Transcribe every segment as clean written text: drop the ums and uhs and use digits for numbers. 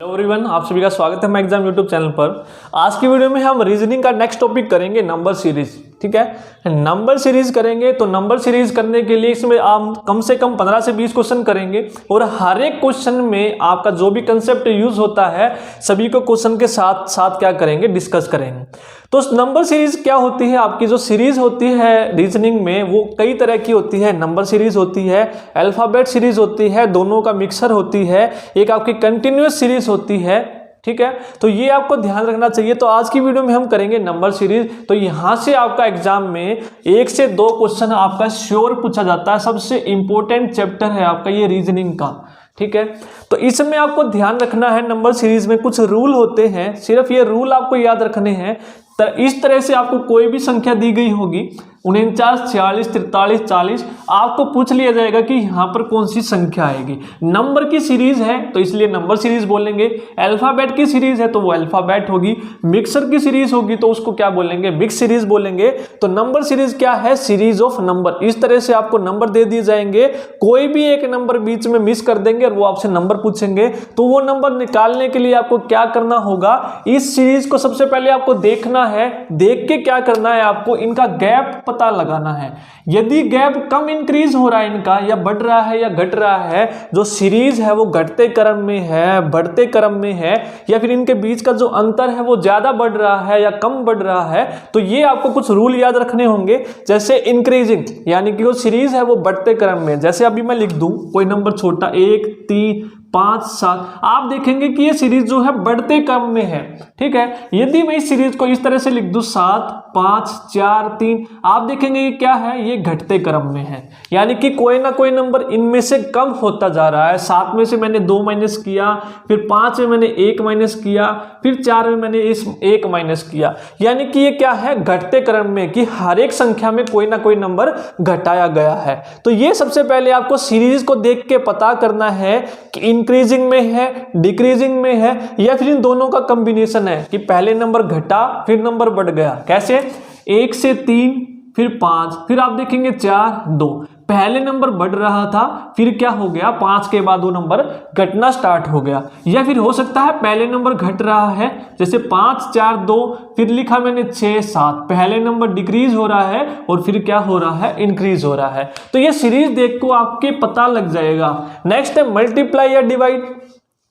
Hello everyone, आप सभी का स्वागत है मैं एग्जाम यूट्यूब चैनल पर। आज की वीडियो में हम रीजनिंग का नेक्स्ट टॉपिक करेंगे नंबर सीरीज। ठीक है, नंबर सीरीज करेंगे तो नंबर सीरीज करने के लिए इसमें आप कम से कम 15 से 20 क्वेश्चन करेंगे और हर एक क्वेश्चन में आपका जो भी कंसेप्ट यूज होता है सभी को क्वेश्चन के साथ साथ क्या करेंगे, डिस्कस करेंगे। तो नंबर सीरीज क्या होती है, आपकी जो सीरीज होती है रीजनिंग में वो कई तरह की होती है। नंबर सीरीज होती है, अल्फाबेट सीरीज होती है, दोनों का मिक्सर होती है, एक आपकी कंटिन्यूअस सीरीज होती है। ठीक है, तो ये आपको ध्यान रखना चाहिए। तो आज की वीडियो में हम करेंगे नंबर सीरीज। तो यहां से आपका एग्जाम में 1 से 2 क्वेश्चन आपका श्योर पूछा जाता है। सबसे इंपॉर्टेंट चैप्टर है आपका ये रीजनिंग का। ठीक है, तो इसमें आपको ध्यान रखना है, नंबर सीरीज में कुछ रूल होते हैं, सिर्फ ये रूल आपको याद रखने हैं। इस तरह से आपको कोई भी संख्या दी गई होगी 49, 46, 43, 40, आपको पूछ लिया जाएगा कि यहाँ पर कौन सी संख्या आएगी। नंबर की सीरीज है तो इसलिए नंबर सीरीज बोलेंगे, अल्फाबेट की सीरीज है तो वो अल्फाबेट होगी, मिक्सर की सीरीज होगी तो उसको क्या बोलेंगे, मिक्स सीरीज बोलेंगे। तो नंबर सीरीज क्या है, सीरीज ऑफ नंबर। इस तरह से आपको नंबर दे दिए जाएंगे, कोई भी एक नंबर बीच में मिस कर देंगे और वो आपसे नंबर पूछेंगे। तो वो नंबर निकालने के लिए आपको क्या करना होगा, इस सीरीज को सबसे पहले आपको देखना है, देख के क्या करना है, आपको इनका गैप पता लगाना है। यदि गैप कम इंक्रीज हो रहा है इनका, या बढ़ रहा है या घट रहा है, जो सीरीज है वो घटते क्रम में है, बढ़ते क्रम में है, या फिर इनके बीच का जो अंतर है वो ज्यादा बढ़ रहा है या कम बढ़ रहा है, तो ये आपको कुछ रूल याद रखने होंगे। जैसे इंक्रीजिंग यानी कि वो सीरीज है वो बढ़ते क्रम में, जैसे अभी मैं लिख दूं कोई नंबर छोटा 1, 3, 5, 7, आप देखेंगे कि ये सीरीज जो है बढ़ते क्रम में है। ठीक है, यदि मैं इस सीरीज को इस तरह से लिख दूं 7, 5, 4, 3, आप देखेंगे ये क्या है, ये घटते क्रम में है, यानी कि कोई ना कोई नंबर इनमें से कम होता जा रहा है। 7 में से मैंने 2 माइनस किया, फिर 5 में मैंने 1 माइनस किया, फिर 4 में मैंने इस 1 माइनस किया, यानी कि ये क्या है, घटते क्रम में, कि हर एक संख्या में कोई ना कोई नंबर घटाया गया है। तो ये सबसे पहले आपको सीरीज को देख के पता करना है कि इंक्रीजिंग में है, डिक्रीजिंग में है, या फिर इन दोनों का कॉम्बिनेशन है कि पहले नंबर घटा फिर नंबर बढ़ गया। कैसे, 1 से 3, फिर 5, फिर आप देखेंगे 4, 2, पहले नंबर बढ़ रहा था फिर क्या हो गया, 5 के बाद वो नंबर घटना स्टार्ट हो गया। या फिर हो सकता है पहले नंबर घट रहा है, जैसे 5, 4, 2, फिर लिखा मैंने 6, 7, पहले नंबर डिक्रीज हो रहा है और फिर क्या हो रहा है, इंक्रीज हो रहा है। तो ये सीरीज देख को आपके पता लग जाएगा। नेक्स्ट है मल्टीप्लाई या डिवाइड।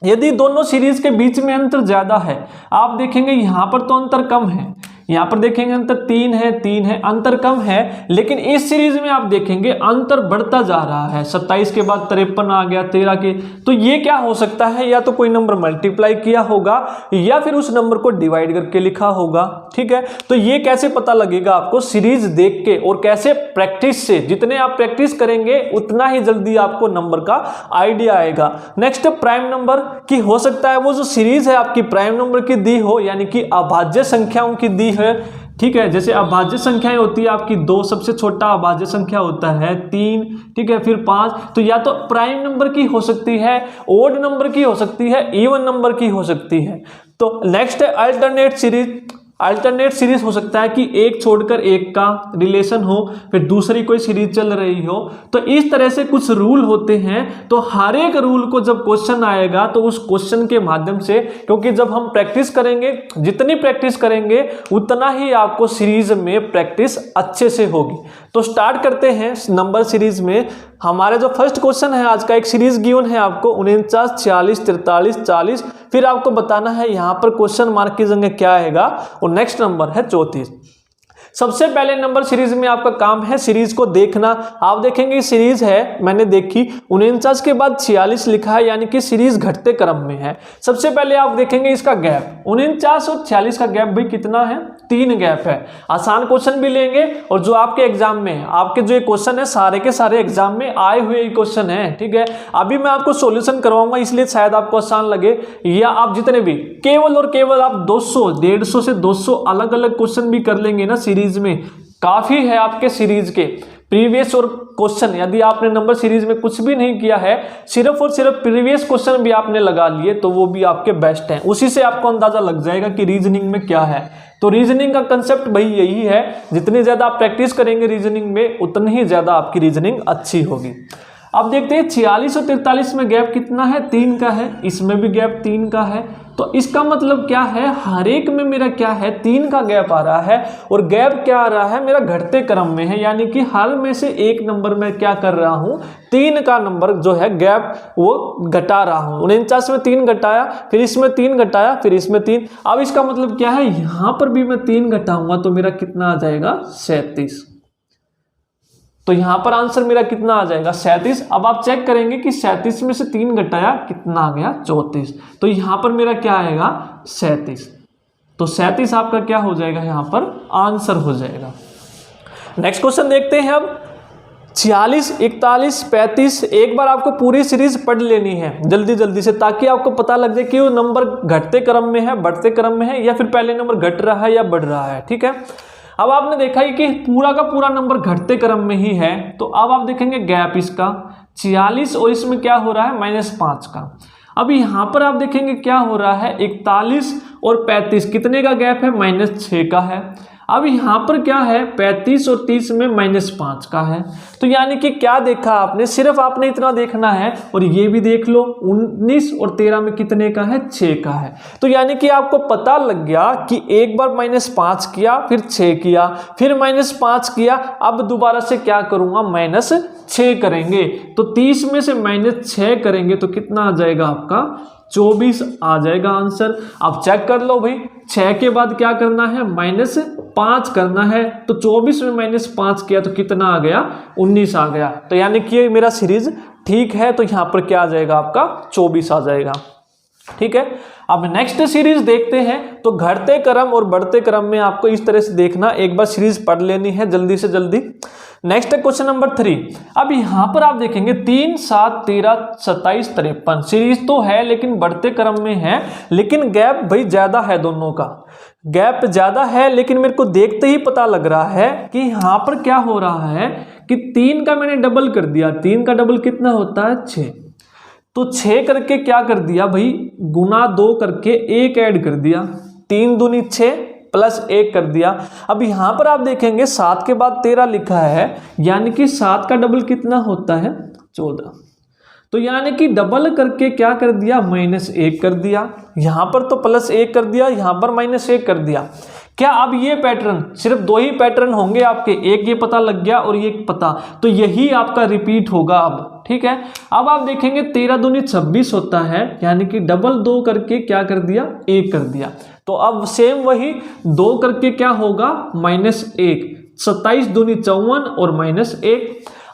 यदि दोनों सीरीज के बीच में अंतर ज्यादा है, आप देखेंगे यहां पर तो अंतर कम है, यहां पर देखेंगे अंतर 3 है, अंतर कम है, लेकिन इस सीरीज में आप देखेंगे अंतर बढ़ता जा रहा है। 27 के बाद 53 आ गया, 13 के, तो ये क्या हो सकता है, या तो कोई नंबर मल्टीप्लाई किया होगा या फिर उस नंबर को डिवाइड करके लिखा होगा। ठीक है, तो ये कैसे पता लगेगा आपको, सीरीज देख के, और कैसे, प्रैक्टिस से। जितने आप प्रैक्टिस करेंगे उतना ही जल्दी आपको नंबर का आइडिया आएगा। नेक्स्ट प्राइम नंबर की, हो सकता है वो जो सीरीज है आपकी प्राइम नंबर की दी हो, यानी कि अभाज्य संख्याओं की दी है। ठीक है, जैसे अभाज्य संख्याएं होती है आपकी 2, सबसे छोटा अभाज्य संख्या होता है 3, ठीक है, फिर 5, तो या तो प्राइम नंबर की हो सकती है, ओड नंबर की हो सकती है, इवन नंबर की हो सकती है। तो नेक्स्ट है अल्टरनेट सीरीज। अल्टरनेट सीरीज हो सकता है कि एक छोड़कर एक का रिलेशन हो, फिर दूसरी कोई सीरीज चल रही हो। तो इस तरह से कुछ रूल होते हैं। तो हर एक रूल को जब क्वेश्चन आएगा तो उस क्वेश्चन के माध्यम से, क्योंकि जब हम प्रैक्टिस करेंगे, जितनी प्रैक्टिस करेंगे उतना ही आपको सीरीज में प्रैक्टिस अच्छे से होगी। तो स्टार्ट करते हैं नंबर सीरीज में। हमारे जो फर्स्ट क्वेश्चन है आज का, एक सीरीज गिवन है आपको 49, 46, 43, 40, फिर आपको बताना है यहाँ पर क्वेश्चन मार्क की जगह क्या आएगा, और नेक्स्ट नंबर है 34। सबसे पहले नंबर सीरीज में आपका काम है सीरीज को देखना। आप देखेंगे सीरीज है, मैंने देखी 49 के बाद 46 लिखा है, यानी कि सीरीज घटते क्रम में है। सबसे पहले आप देखेंगे इसका गैप, 49 और 46 का गैप भाई कितना है, 3 गैप है। आसान क्वेश्चन भी लेंगे, और जो आपके एग्जाम में, आपके जो क्वेश्चन है सारे के सारे एग्जाम में आए हुए क्वेश्चन है। ठीक है, अभी मैं आपको सॉल्यूशन करवाऊंगा इसलिए शायद आपको आसान लगे, या आप जितने भी केवल और केवल आप 200, 150 से 200 अलग अलग क्वेश्चन भी कर लेंगे ना सीरीज में, काफी है आपके सीरीज के प्रीवियस और क्वेश्चन। यदि आपने नंबर सीरीज में कुछ भी नहीं किया है, सिर्फ और सिर्फ प्रीवियस क्वेश्चन भी आपने लगा लिए, तो वो भी आपके बेस्ट हैं। उसी से आपको अंदाजा लग जाएगा कि रीजनिंग में क्या है। तो रीजनिंग का कंसेप्ट भाई यही है, जितनी ज्यादा आप प्रैक्टिस करेंगे रीजनिंग में उतनी ही ज्यादा आपकी रीजनिंग अच्छी होगी। अब देखते हैं 46 और 43 में गैप कितना है, 3 का है, इसमें भी गैप 3 का है। तो इसका मतलब क्या है, हर एक में मेरा क्या है, 3 का गैप आ रहा है और गैप क्या आ रहा है मेरा घटते क्रम में है, यानी कि हर में से एक नंबर में क्या कर रहा हूं, 3 का नंबर जो है गैप वो घटा रहा हूं। 49 में 3 घटाया, फिर इसमें 3 घटाया, फिर इसमें 3। अब इसका मतलब क्या है, यहां पर भी मैं 3 घटाऊंगा तो मेरा कितना आ जाएगा, 37। तो यहां पर आंसर मेरा कितना आ जाएगा, 37। अब आप चेक करेंगे कि 37 में से 3 घटाया कितना आ गया, 34। तो यहां पर मेरा क्या आएगा, 37। तो 37 आपका क्या हो जाएगा, यहां पर आंसर हो जाएगा। नेक्स्ट क्वेश्चन देखते हैं अब 46, 41, 35। एक बार आपको पूरी सीरीज पढ़ लेनी है जल्दी जल्दी से, ताकि आपको पता लग जाए कि वो नंबर घटते क्रम में है, बढ़ते क्रम में है, या फिर पहले नंबर घट रहा है या बढ़ रहा है। ठीक है, अब आपने देखा ही कि पूरा का पूरा नंबर घटते क्रम में ही है। तो अब आप देखेंगे गैप इसका 46 और इसमें क्या हो रहा है, -5 का। अब यहां पर आप देखेंगे क्या हो रहा है, 41 और 35 कितने का गैप है, -6 का है। अब यहां पर क्या है, 35 और 30 में -5 का है। तो यानी कि क्या देखा आपने, सिर्फ आपने इतना देखना है, और ये भी देख लो 19 और 13 में कितने का है, 6 का है। तो यानी कि आपको पता लग गया कि एक बार -5 किया, फिर 6 किया, फिर -5 किया, अब दोबारा से क्या करूंगा, -6 करेंगे। तो 30 में से -6 करेंगे तो कितना आ जाएगा आपका, 24 आ जाएगा आंसर। अब चेक कर लो भाई, 6 के बाद क्या करना है, -5 करना है। तो 24 में -5 किया तो कितना आ गया, 19 आ गया। तो यानी कि ये मेरा सीरीज ठीक है, तो यहां पर क्या आ जाएगा आपका, 24 आ जाएगा। ठीक है, अब नेक्स्ट सीरीज देखते हैं। तो घटते क्रम और बढ़ते क्रम में आपको इस तरह से देखना, एक बार सीरीज पढ़ लेनी है जल्दी से जल्दी। नेक्स्ट है क्वेश्चन नंबर 3। अब यहां पर आप देखेंगे 3, 7, 13, 27, 53 सीरीज तो है लेकिन बढ़ते क्रम में है, लेकिन गैप भाई ज्यादा है, दोनों का गैप ज्यादा है। लेकिन मेरे को देखते ही पता लग रहा है कि यहां पर क्या हो रहा है कि 3 का मैंने डबल कर दिया। 3 का डबल कितना होता है, 6। तो 6 करके क्या कर दिया भाई, गुना 2 करके 1 ऐड कर दिया, 3 दूनी 6 प्लस 1 कर दिया। अब यहां पर आप देखेंगे 7 के बाद 13 लिखा है, यानी कि 7 का डबल कितना होता है, 14। तो यानी कि डबल करके क्या कर दिया, -1 कर दिया। यहां पर तो +1 कर दिया, यहां पर -1 कर दिया। क्या अब ये पैटर्न, सिर्फ 2 ही पैटर्न होंगे आपके, एक ये पता लग गया और ये पता, तो यही आपका रिपीट होगा अब। ठीक है, अब आप देखेंगे 13 दूनी 26 होता है, यानी कि डबल 2 करके क्या कर दिया, 1 कर दिया। तो अब सेम वही 2 करके क्या होगा, -1, 27 दूनी 54 और -1।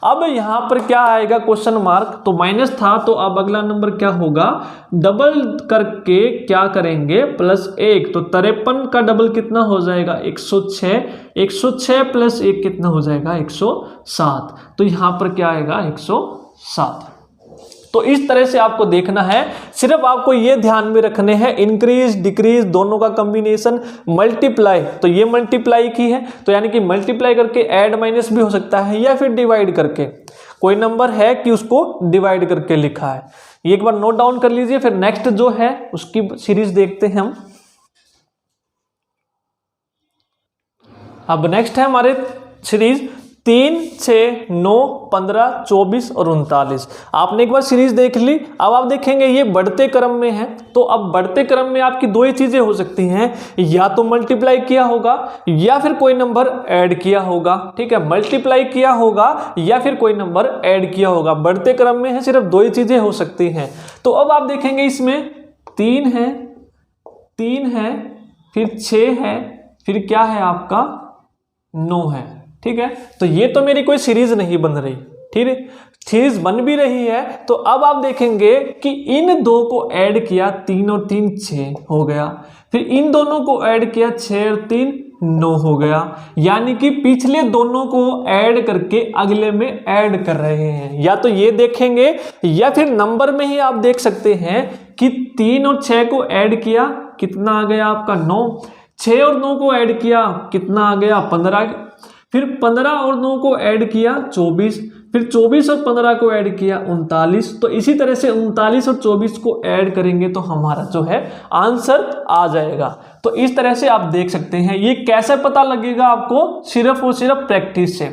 अब यहां पर क्या आएगा, क्वेश्चन मार्क। तो माइनस था, तो अब अगला नंबर क्या होगा, डबल करके क्या करेंगे, +1। तो 53 का डबल कितना हो जाएगा, 106। 106 + 1 कितना हो जाएगा, 107। तो यहां पर क्या आएगा, 107। तो इस तरह से आपको देखना है, सिर्फ आपको ये ध्यान में रखने हैं, इंक्रीज डिक्रीज दोनों का कॉम्बिनेशन, मल्टीप्लाई। तो ये मल्टीप्लाई की है, तो यानी कि मल्टीप्लाई करके ऐड माइनस भी हो सकता है, या फिर डिवाइड करके, कोई नंबर है कि उसको डिवाइड करके लिखा है। ये एक बार नोट डाउन कर लीजिए। फिर नेक्स्ट जो है उसकी सीरीज देखते हैं हम। अब नेक्स्ट है हमारे सीरीज 3, 6, 9, 15, 24 और 39। आपने एक बार सीरीज देख ली। अब आप देखेंगे ये बढ़ते क्रम में है। तो अब बढ़ते क्रम में आपकी 2 ही चीजें हो सकती हैं, या तो मल्टीप्लाई किया होगा या फिर कोई नंबर ऐड किया होगा। ठीक है, मल्टीप्लाई किया होगा या फिर कोई नंबर ऐड किया होगा। बढ़ते क्रम में है, सिर्फ 2 ही चीजें हो सकती हैं। तो अब आप देखेंगे इसमें 3 है, 3 है, फिर 6 है, फिर क्या है आपका 9 है। ठीक है, तो ये तो मेरी कोई सीरीज नहीं बन रही। ठीक है, सीरीज बन भी रही है। तो अब आप देखेंगे कि इन 2 को ऐड किया, 3 और 3 6 हो गया। फिर इन दोनों को ऐड किया, 6 और 3 9 हो गया। यानी कि पिछले दोनों को ऐड करके अगले में ऐड कर रहे हैं। या तो ये देखेंगे या फिर नंबर में ही आप देख सकते हैं कि 3 और 6 को ऐड किया, कितना आ गया आपका 9। 6 और 9 को ऐड किया, कितना आ गया 15। फिर 15 और 9 को ऐड किया 24। फिर 24 और 15 को ऐड किया 39। तो इसी तरह से 39 और 24 को ऐड करेंगे तो हमारा जो है आंसर आ जाएगा। तो इस तरह से आप देख सकते हैं। ये कैसे पता लगेगा आपको, सिर्फ और सिर्फ प्रैक्टिस से।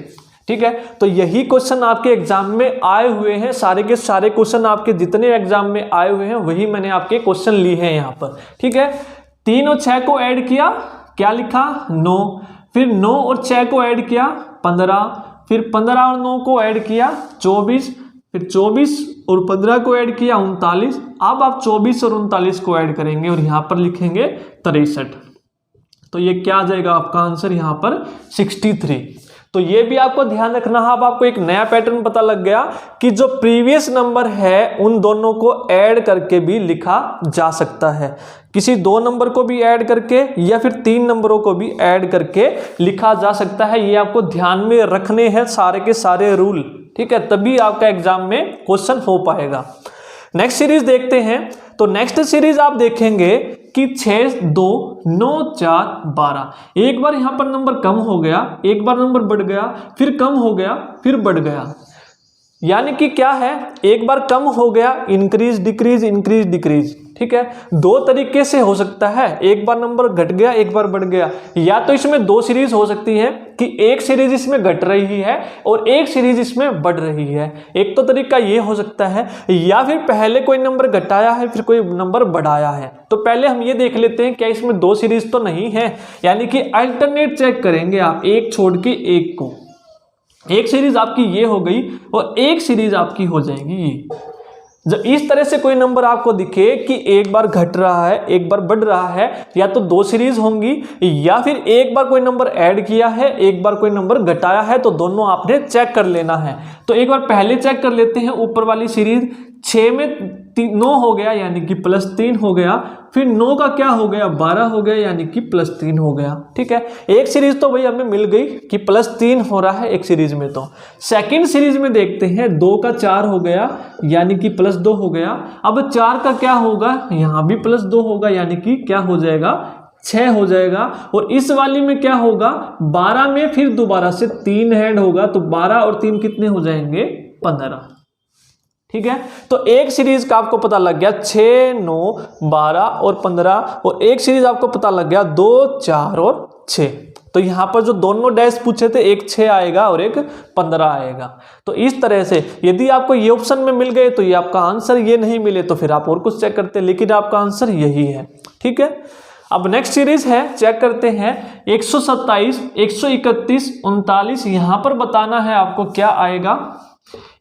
ठीक है। तो यही क्वेश्चन आपके एग्जाम में आए हुए हैं, सारे के सारे क्वेश्चन आपके जितने एग्जाम में आए हुए हैं वही मैंने आपके क्वेश्चन लिए हैं यहाँ पर, ठीक है। 3 और 6 को ऐड किया, क्या लिखा 9, फिर 9 और 6 को ऐड किया 15, फिर 15 और 9 को ऐड किया 24, फिर 24 और 15 को ऐड किया 39। अब आप 24 और 39 को ऐड करेंगे और यहाँ पर लिखेंगे 63। तो ये क्या आ जाएगा आपका आंसर यहाँ पर 63। तो ये भी आपको ध्यान रखना है। अब आपको एक नया पैटर्न पता लग गया कि जो प्रीवियस नंबर है उन दोनों को ऐड करके भी लिखा जा सकता है, किसी 2 नंबर को भी ऐड करके या फिर 3 नंबरों को भी ऐड करके लिखा जा सकता है। ये आपको ध्यान में रखने हैं सारे के सारे रूल, ठीक है, तभी आपका एग्जाम में क्वेश्चन हो पाएगा। नेक्स्ट सीरीज देखते हैं। तो नेक्स्ट सीरीज आप देखेंगे कि 6, 2, 9, 4, 12। एक बार यहां पर नंबर कम हो गया, एक बार नंबर बढ़ गया, फिर कम हो गया, फिर बढ़ गया। यानी कि क्या है, एक बार कम हो गया, इंक्रीज डिक्रीज इंक्रीज डिक्रीज, ठीक है। 2 तरीके से हो सकता है, एक बार नंबर घट गया, एक बार बढ़ गया। या तो इसमें 2 सीरीज हो सकती है कि एक सीरीज इसमें घट रही है और एक सीरीज इसमें बढ़ रही है। एक तो तरीका ये हो सकता है, या फिर पहले कोई नंबर घटाया है फिर कोई नंबर बढ़ाया है। तो पहले हम ये देख लेते हैं क्या इसमें 2 सीरीज तो नहीं है, यानी कि अल्टरनेट चेक करेंगे आप, एक छोड़ के एक को। एक सीरीज आपकी ये हो गई और एक सीरीज आपकी हो जाएगी ये। जब इस तरह से कोई नंबर आपको दिखे कि एक बार घट रहा है एक बार बढ़ रहा है, या तो 2 सीरीज होंगी, या फिर एक बार कोई नंबर ऐड किया है एक बार कोई नंबर घटाया है, तो दोनों आपने चेक कर लेना है। तो एक बार पहले चेक कर लेते हैं ऊपर वाली सीरीज। 6 में 9 हो गया यानी कि +3 हो गया, फिर 9 का क्या हो गया 12 हो गया यानी कि +3 हो गया, ठीक है। एक सीरीज तो भाई हमें मिल गई कि +3 हो रहा है एक सीरीज में। तो सेकंड सीरीज में देखते हैं, 2 का 4 हो गया यानी कि +2 हो गया। अब 4 का क्या होगा, यहाँ भी +2 होगा यानी कि क्या हो जाएगा 6 हो जाएगा। और इस वाली में क्या होगा, 12 में फिर दोबारा से 3 ऐड होगा, तो 12 और 3 कितने हो जाएंगे 15, ठीक है। तो एक सीरीज का आपको पता लग गया 6, 9, 12 और 15, और एक सीरीज आपको पता लग गया 2, 4 और 6। तो यहां पर जो दोनों डैश पूछे थे, एक 6 आएगा और एक 15 आएगा। तो इस तरह से यदि आपको ये ऑप्शन में मिल गए तो ये आपका आंसर, ये नहीं मिले तो फिर आप और कुछ चेक करते, लेकिन आपका आंसर यही है, ठीक है। अब नेक्स्ट सीरीज है, चेक करते हैं। 127, 131, 39, यहां पर बताना है आपको क्या आएगा।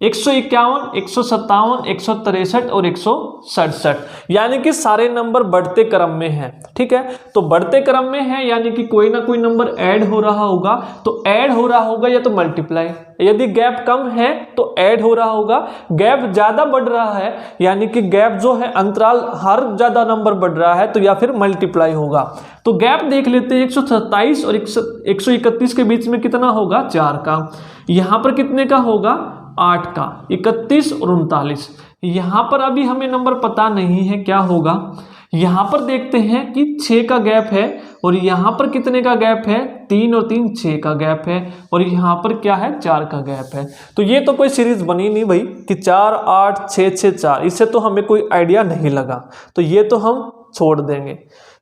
151, 157, 163 और 167, यानी कि सारे नंबर बढ़ते क्रम में हैं, ठीक है। तो बढ़ते क्रम में है यानी कि कोई ना कोई नंबर ऐड हो रहा होगा, तो ऐड हो रहा होगा या तो मल्टीप्लाई। यदि गैप कम है तो ऐड हो रहा होगा, गैप ज्यादा बढ़ रहा है यानी कि गैप जो है अंतराल हर ज्यादा नंबर बढ़ रहा है, तो या फिर मल्टीप्लाई होगा। तो गैप देख लेते हैं, 127 और 131 के बीच में कितना होगा 4 का, यहां पर कितने का होगा 8 का, 31 और 39। यहां पर अभी हमें नंबर पता नहीं है क्या होगा। यहां पर देखते हैं कि 6 का गैप है, और यहां पर कितने का गैप है 3 और 3 6 का गैप है, और यहां पर क्या है 4 का गैप है। तो ये तो कोई सीरीज बनी नहीं भाई कि 4, 8, 6, 6, 4, इससे तो हमें कोई आइडिया नहीं लगा, तो ये तो हम छोड़ देंगे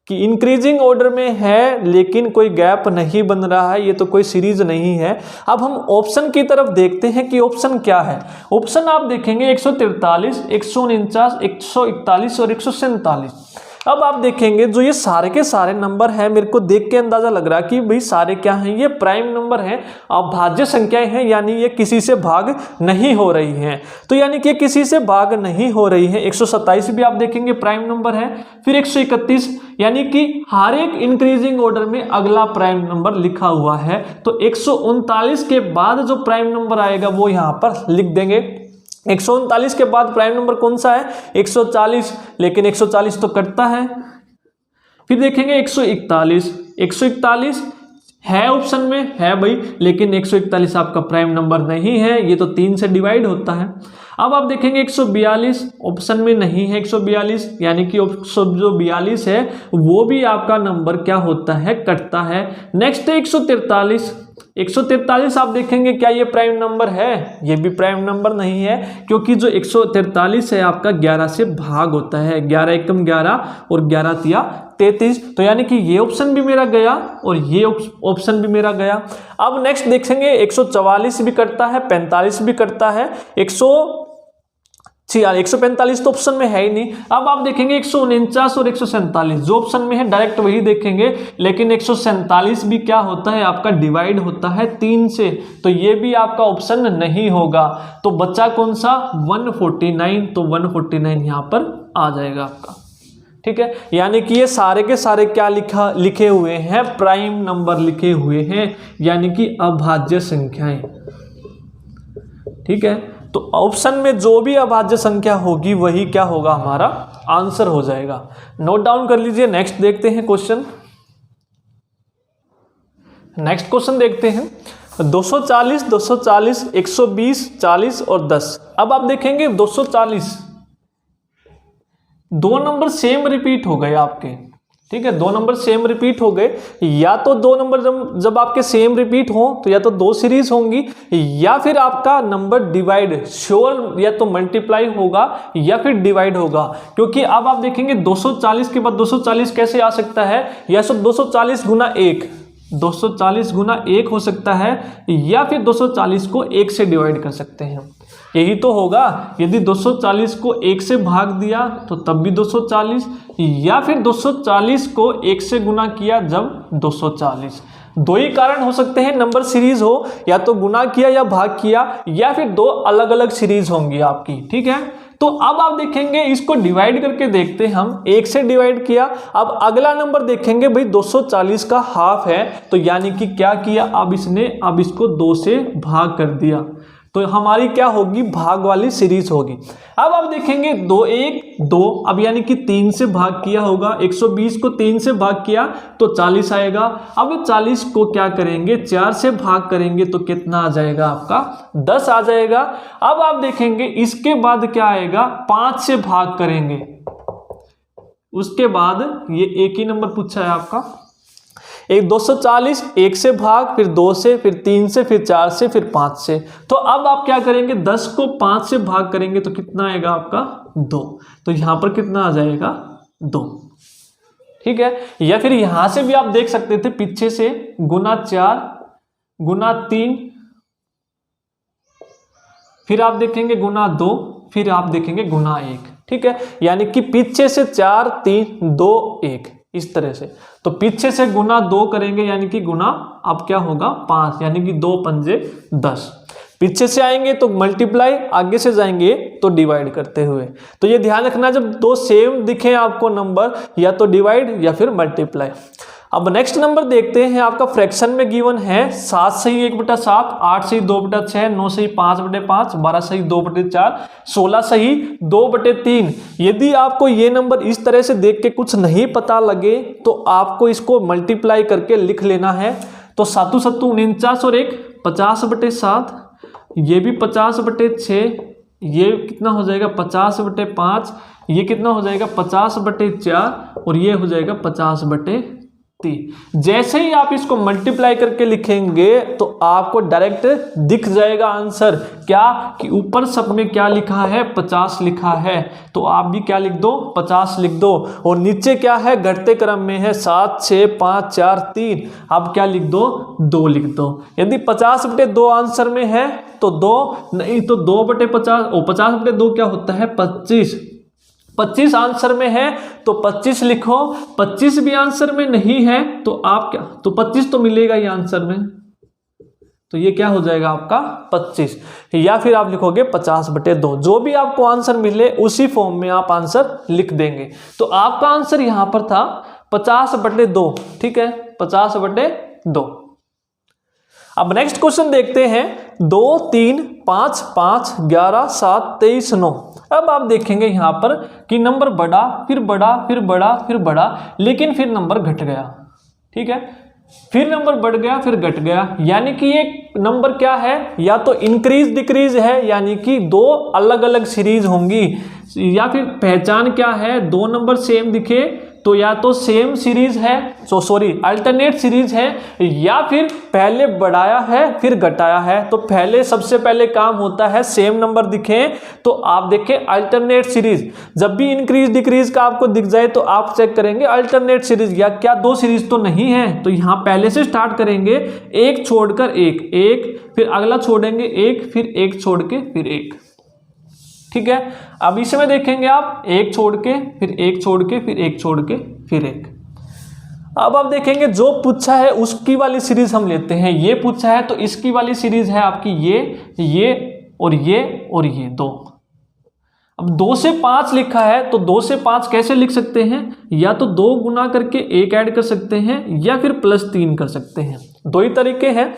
कि इंक्रीजिंग ऑर्डर में है लेकिन कोई गैप नहीं बन रहा है, ये तो कोई सीरीज नहीं है। अब हम ऑप्शन की तरफ देखते हैं कि ऑप्शन क्या है। ऑप्शन आप देखेंगे 143, 149, 141 और 147। अब आप देखेंगे जो ये सारे के सारे नंबर हैं, मेरे को देख के अंदाजा लग रहा है कि भाई सारे क्या हैं, ये प्राइम नंबर हैं, अभाज्य संख्याएं हैं, यानी ये किसी से भाग नहीं हो रही हैं। तो यानी कि किसी से भाग नहीं हो रही है। 127 भी आप देखेंगे प्राइम नंबर है, फिर 131, यानी कि हर एक इंक्रीजिंग ऑर्डर में अगला प्राइम नंबर लिखा हुआ है। तो 139 के बाद जो प्राइम नंबर आएगा वो यहाँ पर लिख देंगे। 139 के बाद प्राइम नंबर कौन सा है 140, लेकिन 140 तो कटता है। फिर देखेंगे 141, 141 है ऑप्शन में है भाई, लेकिन 141 आपका प्राइम नंबर नहीं है, ये तो 3 से डिवाइड होता है। अब आप देखेंगे 142 ऑप्शन में नहीं है, 142 यानी कि जो 42 है वो भी आपका नंबर क्या होता है कटता है। नेक्स्ट है 143, 143 आप देखेंगे क्या ये प्राइम नंबर है? ये भी प्राइम नंबर नहीं है, क्योंकि जो 143 है आपका 11 से भाग होता है। 11 एकम 11 और 11 तिया 33, तो यानी कि ये ऑप्शन भी मेरा गया और ये ऑप्शन भी मेरा गया। अब नेक्स्ट देखेंगे 144 भी करता है, 45 भी करता है, 145 तो ऑप्शन में है ही नहीं। अब आप देखेंगे 149 और 147 जो ऑप्शन में है डायरेक्ट वही देखेंगे, लेकिन 147 भी क्या होता है आपका डिवाइड होता है 3 से, तो ये भी आपका ऑप्शन नहीं होगा। तो बच्चा कौन सा? 149, तो 149 यहाँ पर आ जाएगा आपका। ठीक है, यानी कि ये सारे के सारे क्या लिखे हुए हैं? प्राइम नंबर लिखे हुए हैं, यानी कि अभाज्य संख्याएं। ठीक है, तो ऑप्शन में जो भी अभाज्य संख्या होगी वही क्या होगा? हमारा आंसर हो जाएगा। नोट डाउन कर लीजिए। नेक्स्ट देखते हैं क्वेश्चन। नेक्स्ट क्वेश्चन देखते हैं 240, 240, 120, 40 और 10। अब आप देखेंगे 240 दो नंबर सेम रिपीट हो गए आपके। ठीक है, दो नंबर सेम रिपीट हो गए, या तो दो नंबर जब आपके सेम रिपीट हो तो या तो दो सीरीज होंगी, या फिर आपका नंबर डिवाइड श्योर या तो मल्टीप्लाई होगा या फिर डिवाइड होगा। क्योंकि अब आप देखेंगे 240 के बाद 240 कैसे आ सकता है? या तो 240 गुना 1, 240 गुना 1 हो सकता है, या फिर 240 को 1 से डिवाइड कर सकते हैं। यही तो होगा। यदि 240 को 1 से भाग दिया तो तब भी 240, या फिर 240 को 1 से गुना किया जब 240। दो ही कारण हो सकते हैं, नंबर सीरीज हो, या तो गुना किया या भाग किया, या फिर दो अलग अलग सीरीज होंगी आपकी। ठीक है, तो अब आप देखेंगे इसको डिवाइड करके देखते हैं हम। 1 से डिवाइड किया, अब अगला नंबर देखेंगे भाई 240 का हाफ है, तो यानी कि क्या किया? अब इसको 2 से भाग कर दिया, तो हमारी क्या होगी? भाग वाली सीरीज होगी। अब आप देखेंगे 2 1 2, अब यानी कि 3 से भाग किया होगा। 120 को 3 से भाग किया तो 40 आएगा। अब 40 को क्या करेंगे? 4 से भाग करेंगे तो कितना आ जाएगा आपका? 10 आ जाएगा। अब आप देखेंगे इसके बाद क्या आएगा? 5 से भाग करेंगे, उसके बाद ये एक ही नंबर पूछा है आपका। एक 240, 1 से भाग, फिर 2 से, फिर 3 से, फिर 4 से, फिर 5 से। तो अब आप क्या करेंगे? 10 को 5 से भाग करेंगे तो कितना आएगा आपका? 2। तो यहां पर कितना आ जाएगा? 2। ठीक है, या फिर यहां से भी आप देख सकते थे पीछे से गुना 4 गुना 3, फिर आप देखेंगे गुना 2, फिर आप देखेंगे गुना 1। ठीक है, यानी कि पीछे से 4 3 2 1 इस तरह से। तो पीछे से गुना 2 करेंगे यानी कि गुना अब क्या होगा? 5, यानी कि 2 पंजे 10। पीछे से आएंगे तो मल्टीप्लाई, आगे से जाएंगे तो डिवाइड करते हुए। तो ये ध्यान रखना, जब दो सेम दिखे आपको नंबर, या तो डिवाइड या फिर मल्टीप्लाई। अब नेक्स्ट नंबर देखते हैं, आपका फ्रैक्शन में गिवन है 7 सही 1/7, 8 सही 2/6, 9 सही 5/5, 12 सही 2/4, 16 सही 2/3। यदि आपको ये नंबर इस तरह से देख के कुछ नहीं पता लगे तो आपको इसको मल्टीप्लाई करके लिख लेना है। तो 7 7 49 और 1 50/7, ये भी 50/6, ये कितना हो जाएगा? 50/5, ये कितना हो जाएगा? 50/4, और ये हो जाएगा 50/3। जैसे ही आप इसको मल्टीप्लाई करके लिखेंगे तो आपको डायरेक्ट दिख जाएगा आंसर। क्या कि ऊपर सब में क्या लिखा है? 50 लिखा है, तो आप भी क्या लिख दो? 50 लिख दो। और नीचे क्या है? घटते क्रम में है 7 6 5 4 3, आप क्या लिख दो? 2 लिख दो। यदि 50/2 आंसर में है तो 2, नहीं तो 2/50, 50/2 क्या होता है? 25। 25 आंसर में है तो 25 लिखो। 25 भी आंसर में नहीं है तो आप क्या? तो 25 तो मिलेगा ही आंसर में, तो ये क्या हो जाएगा आपका? 25। या फिर आप लिखोगे 50/2। जो भी आपको आंसर मिले उसी फॉर्म में आप आंसर लिख देंगे। तो आपका आंसर यहां पर था 50/2। ठीक है, 50/2। अब नेक्स्ट क्वेश्चन देखते हैं 2 3 5 5 11 7 23 9। अब आप देखेंगे यहां पर कि नंबर बढ़ा, फिर बढ़ा, फिर बढ़ा, फिर बढ़ा, लेकिन फिर नंबर घट गया। ठीक है, फिर नंबर बढ़ गया, फिर घट गया, यानी कि ये नंबर क्या है? या तो इंक्रीज डिक्रीज है, यानी कि दो अलग अलग सीरीज होंगी, या फिर पहचान क्या है? दो नंबर सेम दिखे तो या तो सेम सीरीज है, अल्टरनेट सीरीज है, या फिर पहले बढ़ाया है फिर घटाया है। तो पहले सबसे पहले काम होता है सेम नंबर दिखे तो आप देखें अल्टरनेट सीरीज। जब भी इंक्रीज डिक्रीज का आपको दिख जाए तो आप चेक करेंगे अल्टरनेट सीरीज, या क्या दो सीरीज तो नहीं है। तो यहां पहले से स्टार्ट करेंगे, एक छोड़कर एक, फिर अगला छोड़ेंगे एक, फिर एक छोड़ के फिर एक। ठीक है, अब इसमें देखेंगे आप एक छोड़ के फिर एक छोड़ के फिर एक छोड़ के फिर एक। अब आप देखेंगे जो पूछा है उसकी वाली सीरीज हम लेते हैं। ये पूछा है तो इसकी वाली सीरीज है आपकी ये और ये दो। अब 2 से 5 लिखा है तो 2 से 5 कैसे लिख सकते हैं, या तो 2 गुना करके 1 ऐड कर सकते हैं या फिर +3 कर सकते हैं, दो ही तरीके हैं।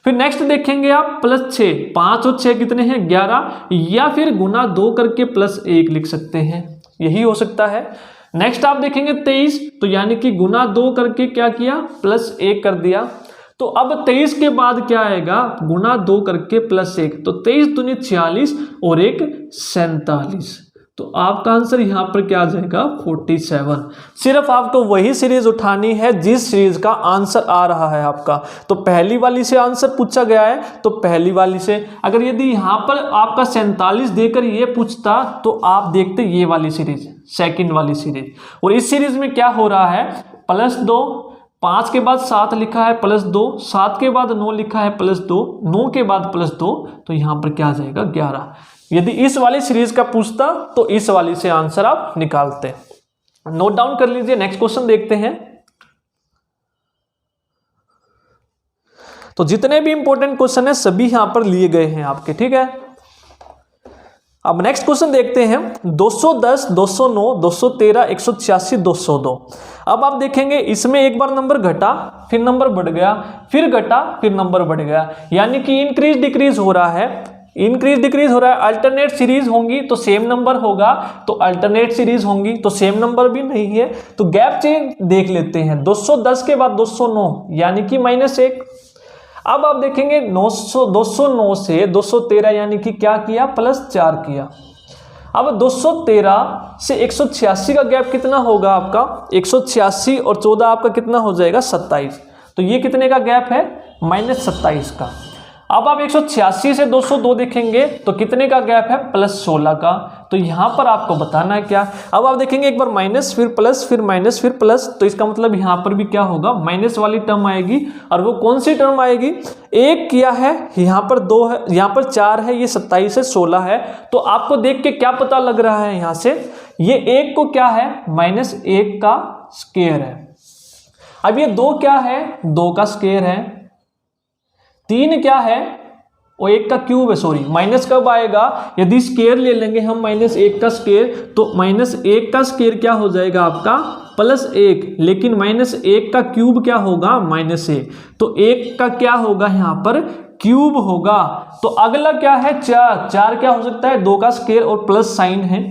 फिर नेक्स्ट देखेंगे आप +6, 5 और 6 कितने हैं 11, या फिर गुना 2 करके +1 लिख सकते हैं, यही हो सकता है। नेक्स्ट आप देखेंगे 23, तो यानी कि गुना 2 करके क्या किया +1 कर दिया। तो अब 23 के बाद क्या आएगा, गुना 2 करके +1, तो 23 दूनी 46 और 1 47। तो आपका आंसर यहां पर क्या आ जाएगा 47। सिर्फ आपको वही सीरीज उठानी है जिस सीरीज का आंसर आ रहा है आपका। तो पहली वाली से आंसर पूछा गया है तो पहली वाली से, अगर यदि यहां पर आपका 47 देकर ये पूछता तो आप देखते ये वाली सीरीज, सेकंड वाली सीरीज। और इस सीरीज में क्या हो रहा है, +2, 5 के बाद 7 लिखा है +2, 7 के बाद 9 लिखा है +2, 9 के बाद +2, तो यहां पर क्या आ जाएगा 11। यदि इस वाली सीरीज का पूछता तो इस वाली से आंसर आप निकालते। नोट डाउन कर लीजिए। नेक्स्ट क्वेश्चन देखते हैं। तो जितने भी इंपॉर्टेंट क्वेश्चन है सभी यहां पर लिए गए हैं आपके, ठीक है। अब नेक्स्ट क्वेश्चन देखते हैं। 210, 209, 213, 186, 202। अब आप देखेंगे इसमें एक बार नंबर घटा, फिर नंबर बढ़ गया, फिर घटा, फिर नंबर बढ़ गया, यानी कि इंक्रीज डिक्रीज हो रहा है। इंक्रीज डिक्रीज हो रहा है। अल्टरनेट सीरीज होंगी तो सेम नंबर होगा, तो अल्टरनेट सीरीज होंगी तो सेम नंबर भी नहीं है। तो गैप चेंज देख लेते हैं। 210 के बाद 209 यानी कि -1। अब आप देखेंगे 209 से 213 यानी कि क्या किया +4 किया। अब 213 से 186 का गैप कितना होगा आपका, 186 और 14 आपका कितना हो जाएगा 27। तो ये कितने का गैप है -27 का। अब आप 186 से 202 देखेंगे तो कितने का गैप है +16 का। तो यहां पर आपको बताना है क्या। अब आप देखेंगे एक बार माइनस फिर प्लस फिर माइनस फिर प्लस, तो इसका मतलब यहां पर भी क्या होगा माइनस वाली टर्म आएगी। और वो कौन सी टर्म आएगी, 1 किया है यहां पर 2 है, यहां पर 4 है, ये 27 है 16 है। तो आपको देख के क्या पता लग रहा है यहां से, ये 1 को क्या है -1 का स्क्वायर है। अब ये 2 क्या है 2 का स्क्वायर है, 3 क्या है और 1 का क्यूब है, सॉरी माइनस कब आएगा, यदि स्क्वायर ले लेंगे हम -1 का स्क्वायर तो -1 का स्क्वायर क्या हो जाएगा आपका +1, लेकिन -1 का क्यूब क्या होगा -1, तो 1 का क्या होगा यहाँ पर क्यूब होगा। तो अगला क्या है 4 क्या हो सकता है 2 का स्क्वायर और प्लस साइन है।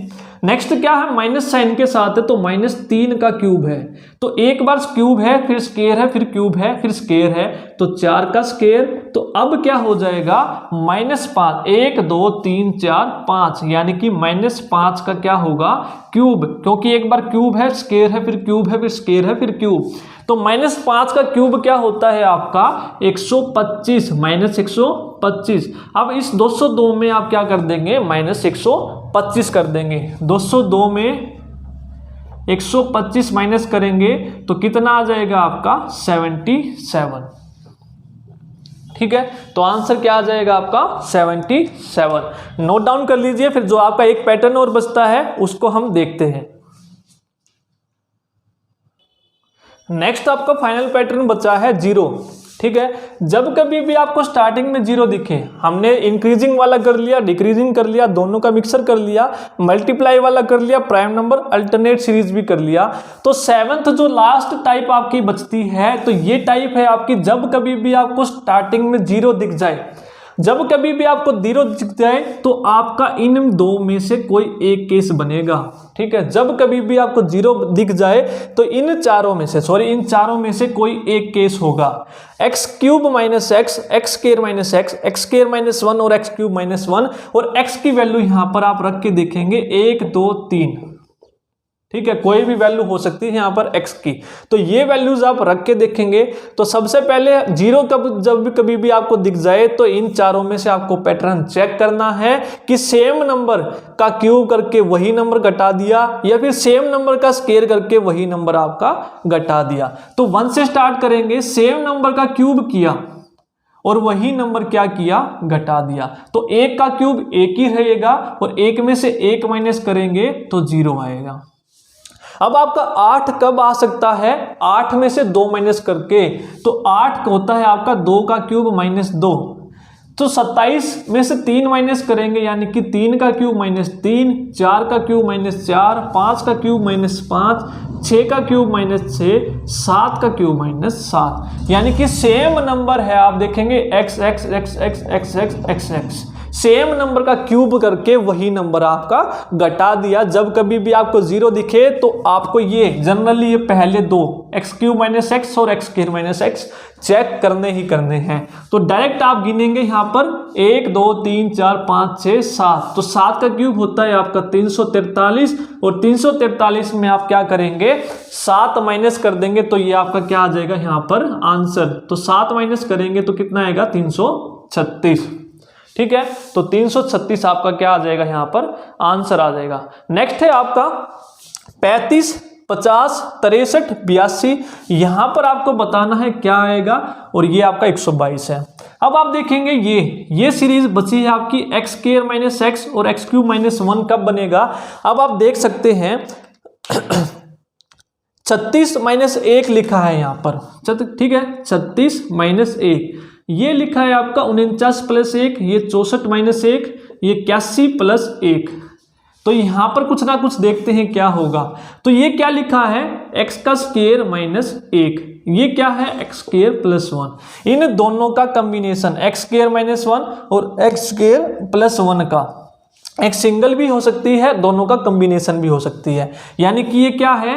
नेक्स्ट क्या है माइनस साइन के साथ है तो -3 का क्यूब है। तो एक बार क्यूब है फिर स्क्वायर है फिर क्यूब है फिर स्क्वायर है, तो 4 का स्क्वायर। तो अब क्या हो जाएगा -5, 1 2 3 4 5, यानी कि -5 का क्या होगा क्यूब, क्योंकि एक बार क्यूब है स्क्वायर है फिर क्यूब है फिर स्क्वायर है फिर क्यूब। तो -5 का क्यूब क्या होता है आपका 125, -125। अब इस 202 में आप क्या कर देंगे -125 कर देंगे। 202 में 125 माइनस करेंगे तो कितना आ जाएगा आपका 77। ठीक है, तो आंसर क्या आ जाएगा आपका 77। नोट डाउन कर लीजिए। फिर जो आपका एक पैटर्न और बचता है उसको हम देखते हैं। नेक्स्ट आपका फाइनल पैटर्न बचा है 0। ठीक है, जब कभी भी आपको स्टार्टिंग में 0 दिखे, हमने इंक्रीजिंग वाला कर लिया, डिक्रीजिंग कर लिया, दोनों का मिक्सर कर लिया, मल्टीप्लाई वाला कर लिया, प्राइम नंबर अल्टरनेट सीरीज भी कर लिया, तो 7th जो लास्ट टाइप आपकी बचती है तो ये टाइप है आपकी जब कभी भी आपको स्टार्टिंग में 0 दिख जाए। जब कभी भी आपको 0 दिख जाए तो आपका इन 2 में से कोई एक केस बनेगा। ठीक है, जब कभी भी आपको 0 दिख जाए तो इन चारों में से कोई एक केस होगा। x³ - x, x² - x, x² - 1 और x³ - 1, और x की वैल्यू यहां पर आप रख के देखेंगे 1 2 3। ठीक है, कोई भी वैल्यू हो सकती है यहाँ पर x की। तो ये वैल्यूज आप रख के देखेंगे तो सबसे पहले 0 जब भी कभी भी आपको दिख जाए तो इन चारों में से आपको पैटर्न चेक करना है कि सेम नंबर का क्यूब करके वही नंबर घटा दिया या फिर सेम नंबर का स्क्वायर करके वही नंबर आपका घटा दिया। तो 1 से स्टार्ट करेंगे, सेम नंबर का क्यूब किया और वही नंबर क्या किया, घटा दिया। तो 1 का क्यूब 1 ही रहेगा और 1 में से 1 माइनस करेंगे तो 0 आएगा। अब आपका 8 कब आ सकता है, 8 में से 2 माइनस करके, तो 8 होता है आपका 2 का क्यूब माइनस 2, तो 27 में से 3 माइनस करेंगे यानी कि 3 का क्यूब माइनस 3, 4 का क्यूब माइनस 4, 5 का क्यूब माइनस 5, 6 का क्यूब माइनस 6, 7 का क्यूब माइनस 7, यानी कि सेम नंबर है। आप देखेंगे x x x x x x x x same number का क्यूब करके वही नंबर आपका घटा दिया। जब कभी भी आपको 0 दिखे तो आपको ये जनरली ये पहले दो x क्यूब माइनस एक्स और x square minus x check करने ही करने हैं। तो डायरेक्ट आप गिनेंगे यहाँ पर 1 2 3 4 5 6 7, तो 7 का क्यूब होता है आपका 343 और 343 में आप क्या करेंगे, 7 माइनस कर देंगे तो ये आपका क्या आ जाएगा यहाँ पर आंसर। तो 7 माइनस करेंगे तो कितना आएगा, 336। ठीक है, तो 336 आपका क्या आ जाएगा यहाँ पर आंसर आ जाएगा। नेक्स्ट है आपका 35 50 63 82, यहां पर आपको बताना है क्या आएगा और ये आपका 122 है। अब आप देखेंगे ये सीरीज बची है आपकी एक्स स्क्वायर माइनस एक्स और एक्स क्यूब माइनस 1 कब बनेगा। अब आप देख सकते हैं 36 माइनस 1 लिखा है यहाँ पर, ठीक है, 36 माइनस 1 ये लिखा है आपका 49 प्लस 1, ये 64 माइनस 1, ये 81 प्लस 1। तो यहां पर कुछ ना कुछ देखते हैं क्या होगा। तो ये क्या लिखा है, x का स्क्वायर माइनस 1, ये क्या है x स्क्वायर प्लस 1। इन दोनों का कॉम्बिनेशन x स्क्वायर माइनस 1 और x स्क्वायर प्लस 1 का एक सिंगल भी हो सकती है, दोनों का कॉम्बिनेशन भी हो सकती है। यानी कि ये क्या है,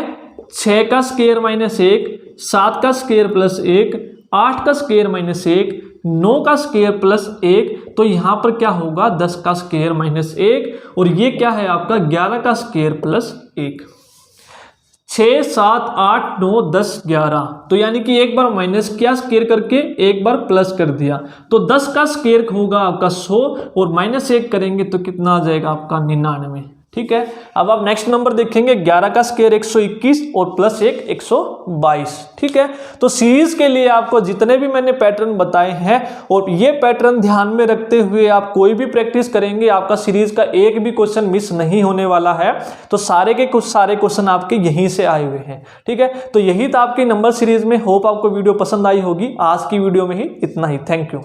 6 का स्क्वायर माइनस 1, 7 का स्क्वायर प्लस 1, 8 का स्क्वायर माइनस 1, 9 का स्क्वायर प्लस 1, तो यहाँ पर क्या होगा 10 का स्क्वायर माइनस 1 और ये क्या है आपका 11 का स्क्वायर प्लस 1। 6 7 8 9 10 11, तो यानी कि एक बार माइनस किया स्क्वायर करके एक बार प्लस कर दिया, तो 10 का स्क्वायर होगा आपका 100 और माइनस 1 करेंगे तो कितना आ जाएगा आपका 99। ठीक है, अब आप नेक्स्ट नंबर देखेंगे 11 का स्क्वायर 121 और प्लस 1 122। ठीक है, तो सीरीज के लिए आपको जितने भी मैंने पैटर्न बताए हैं और ये पैटर्न ध्यान में रखते हुए आप कोई भी प्रैक्टिस करेंगे, आपका सीरीज का एक भी क्वेश्चन मिस नहीं होने वाला है। तो सारे के कुछ सारे क्वेश्चन आपके यहीं से आए हुए हैं। ठीक है, तो यही था आपकी नंबर सीरीज में। होप आपको वीडियो पसंद आई होगी। आज की वीडियो में ही इतना ही। Thank you.